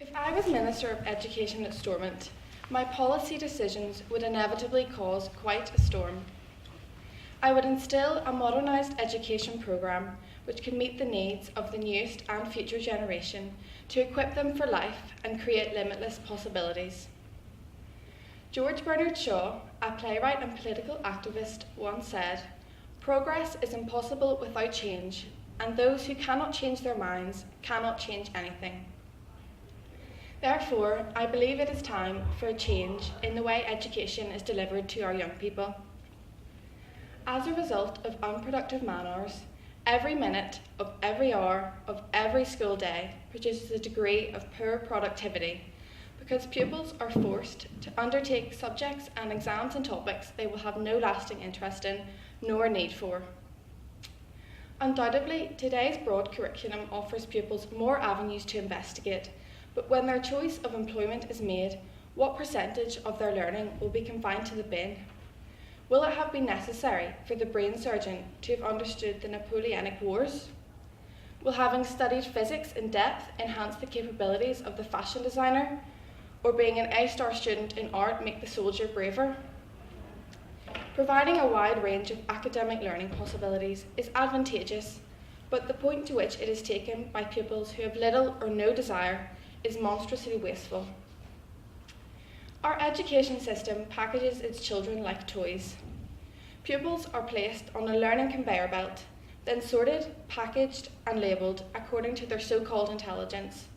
If I was Minister of Education at Stormont, my policy decisions would inevitably cause quite a storm. I would instil a modernised education programme which can meet the needs of the newest and future generation to equip them for life and create limitless possibilities. George Bernard Shaw, a playwright and political activist, once said, "Progress is impossible without change, and those who cannot change their minds cannot change anything." Therefore, I believe it is time for a change in the way education is delivered to our young people. As a result of unproductive man hours, every minute of every hour of every school day produces a degree of poor productivity because pupils are forced to undertake subjects and exams and topics they will have no lasting interest in nor need for. Undoubtedly, today's broad curriculum offers pupils more avenues to investigate, but when their choice of employment is made, what percentage of their learning will be confined to the bin? Will it have been necessary for the brain surgeon to have understood the Napoleonic Wars? Will having studied physics in depth enhance the capabilities of the fashion designer? Or being an A-star student in art make the soldier braver? Providing a wide range of academic learning possibilities is advantageous, but the point to which it is taken by pupils who have little or no desire is monstrously wasteful. Our education system packages its children like toys. Pupils are placed on a learning conveyor belt, then sorted, packaged, and labelled according to their so-called intelligence.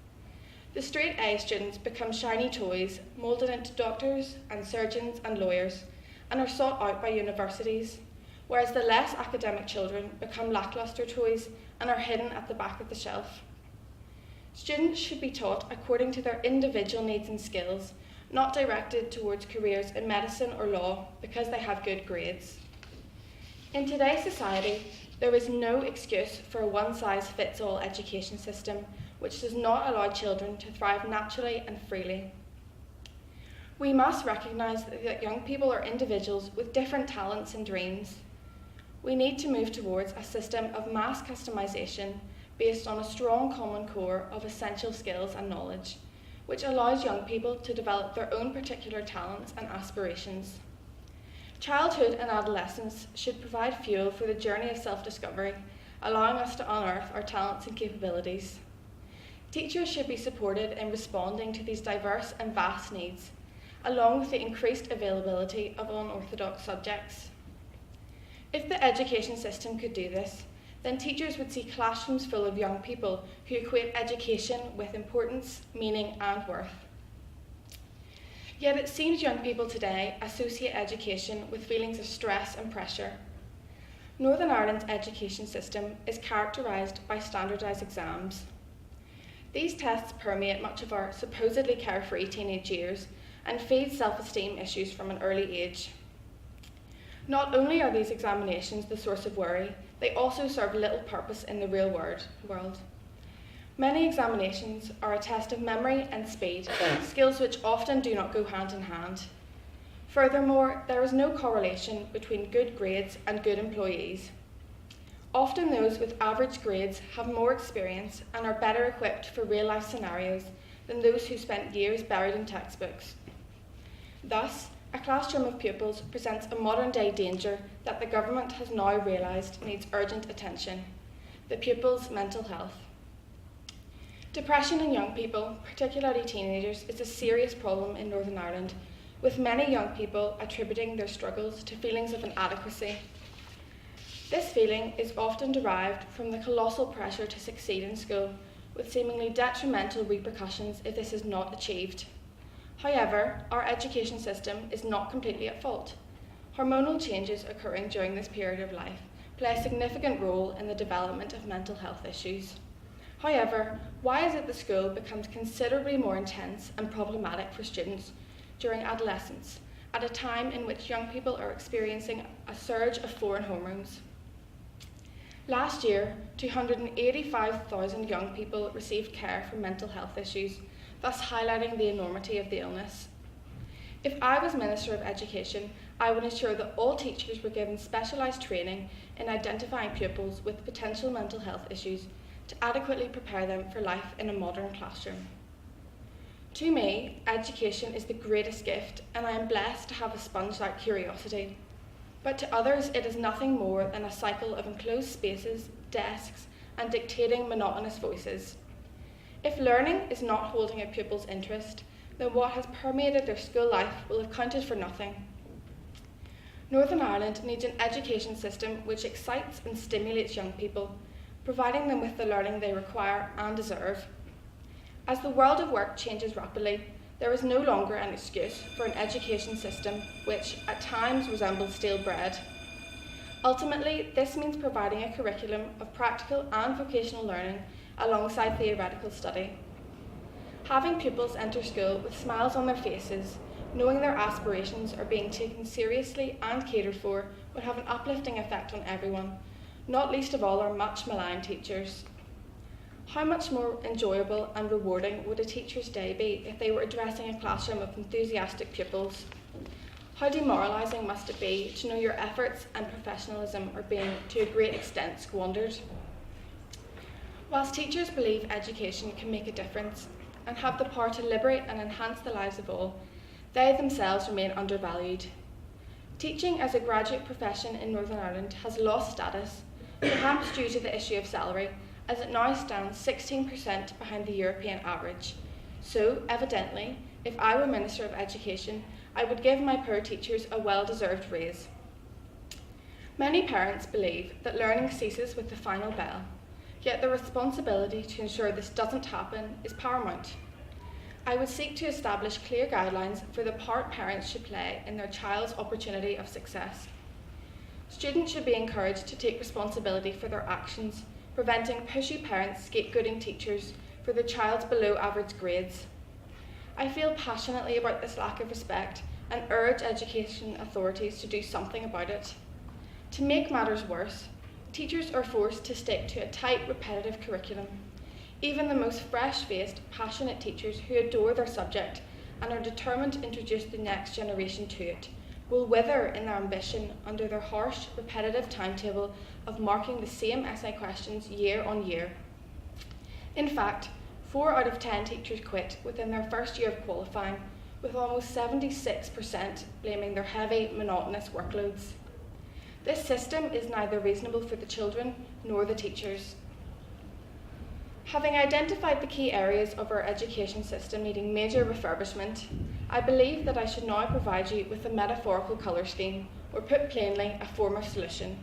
The straight A students become shiny toys, moulded into doctors and surgeons and lawyers, and are sought out by universities, whereas the less academic children become lacklustre toys and are hidden at the back of the shelf. Students should be taught according to their individual needs and skills, not directed towards careers in medicine or law because they have good grades. In today's society, there is no excuse for a one-size-fits-all education system which does not allow children to thrive naturally and freely. We must recognise that young people are individuals with different talents and dreams. We need to move towards a system of mass customisation based on a strong common core of essential skills and knowledge, which allows young people to develop their own particular talents and aspirations. Childhood and adolescence should provide fuel for the journey of self-discovery, allowing us to unearth our talents and capabilities. Teachers should be supported in responding to these diverse and vast needs, along with the increased availability of unorthodox subjects. If the education system could do this, then teachers would see classrooms full of young people who equate education with importance, meaning, and worth. Yet it seems young people today associate education with feelings of stress and pressure. Northern Ireland's education system is characterised by standardised exams. These tests permeate much of our supposedly carefree teenage years and feed self-esteem issues from an early age. Not only are these examinations the source of worry, they also serve little purpose in the real world. Many examinations are a test of memory and speed, skills which often do not go hand in hand. Furthermore, there is no correlation between good grades and good employees. Often those with average grades have more experience and are better equipped for real-life scenarios than those who spent years buried in textbooks. Thus, a classroom of pupils presents a modern-day danger that the government has now realised needs urgent attention: the pupils' mental health. Depression in young people, particularly teenagers, is a serious problem in Northern Ireland, with many young people attributing their struggles to feelings of inadequacy. This feeling is often derived from the colossal pressure to succeed in school, with seemingly detrimental repercussions if this is not achieved. However, our education system is not completely at fault. Hormonal changes occurring during this period of life play a significant role in the development of mental health issues. However, why is it that school becomes considerably more intense and problematic for students during adolescence, at a time in which young people are experiencing a surge of foreign hormones? Last year, 285,000 young people received care for mental health issues, thus highlighting the enormity of the illness. If I was Minister of Education, I would ensure that all teachers were given specialised training in identifying pupils with potential mental health issues to adequately prepare them for life in a modern classroom. To me, education is the greatest gift, and I am blessed to have a sponge-like curiosity. But to others, it is nothing more than a cycle of enclosed spaces, desks, and dictating monotonous voices. If learning is not holding a pupil's interest, then what has permeated their school life will have counted for nothing. Northern Ireland needs an education system which excites and stimulates young people, providing them with the learning they require and deserve. As the world of work changes rapidly, there is no longer an excuse for an education system which at times resembles stale bread. Ultimately, this means providing a curriculum of practical and vocational learning alongside theoretical study. Having pupils enter school with smiles on their faces, knowing their aspirations are being taken seriously and catered for, would have an uplifting effect on everyone, not least of all our much maligned teachers. How much more enjoyable and rewarding would a teacher's day be if they were addressing a classroom of enthusiastic pupils? How demoralising must it be to know your efforts and professionalism are being, to a great extent, squandered? Whilst teachers believe education can make a difference and have the power to liberate and enhance the lives of all, they themselves remain undervalued. Teaching as a graduate profession in Northern Ireland has lost status, perhaps due to the issue of salary, as it now stands 16% behind the European average. So, evidently, if I were Minister of Education, I would give my poor teachers a well-deserved raise. Many parents believe that learning ceases with the final bell, yet the responsibility to ensure this doesn't happen is paramount. I would seek to establish clear guidelines for the part parents should play in their child's opportunity of success. Students should be encouraged to take responsibility for their actions, preventing pushy parents scapegoating teachers for their child's below-average grades. I feel passionately about this lack of respect and urge education authorities to do something about it. To make matters worse, teachers are forced to stick to a tight, repetitive curriculum. Even the most fresh-faced, passionate teachers who adore their subject and are determined to introduce the next generation to it will wither in their ambition under their harsh, repetitive timetable of marking the same essay questions year on year. In fact, 4 out of 10 teachers quit within their first year of qualifying, with almost 76% blaming their heavy, monotonous workloads. This system is neither reasonable for the children nor the teachers. Having identified the key areas of our education system needing major refurbishment, I believe that I should now provide you with a metaphorical colour scheme, or put plainly, a form of solution.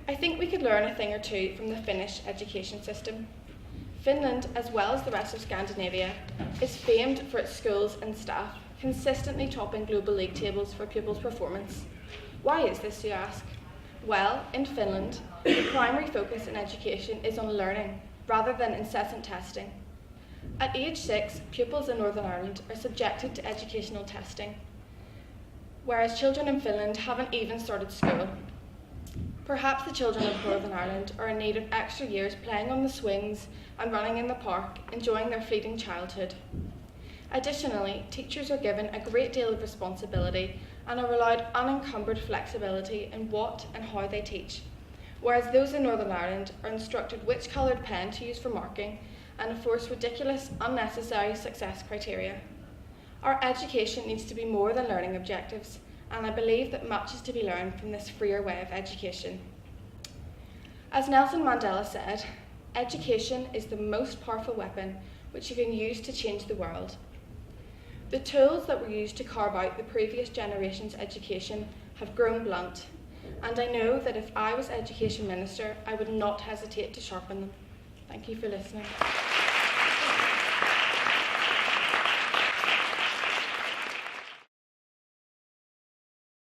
I think we could learn a thing or two from the Finnish education system. Finland, as well as the rest of Scandinavia, is famed for its schools and staff consistently topping global league tables for pupils' performance. Why is this, you ask? Well, in Finland, the primary focus in education is on learning, rather than incessant testing. At age 6, pupils in Northern Ireland are subjected to educational testing, whereas children in Finland haven't even started school. Perhaps the children of Northern Ireland are in need of extra years playing on the swings and running in the park, enjoying their fleeting childhood. Additionally, teachers are given a great deal of responsibility and are allowed unencumbered flexibility in what and how they teach, whereas those in Northern Ireland are instructed which coloured pen to use for marking and enforce ridiculous, unnecessary success criteria. Our education needs to be more than learning objectives, and I believe that much is to be learned from this freer way of education. As Nelson Mandela said, education is the most powerful weapon which you can use to change the world. The tools that were used to carve out the previous generation's education have grown blunt, and I know that if I was Education Minister, I would not hesitate to sharpen them. Thank you for listening.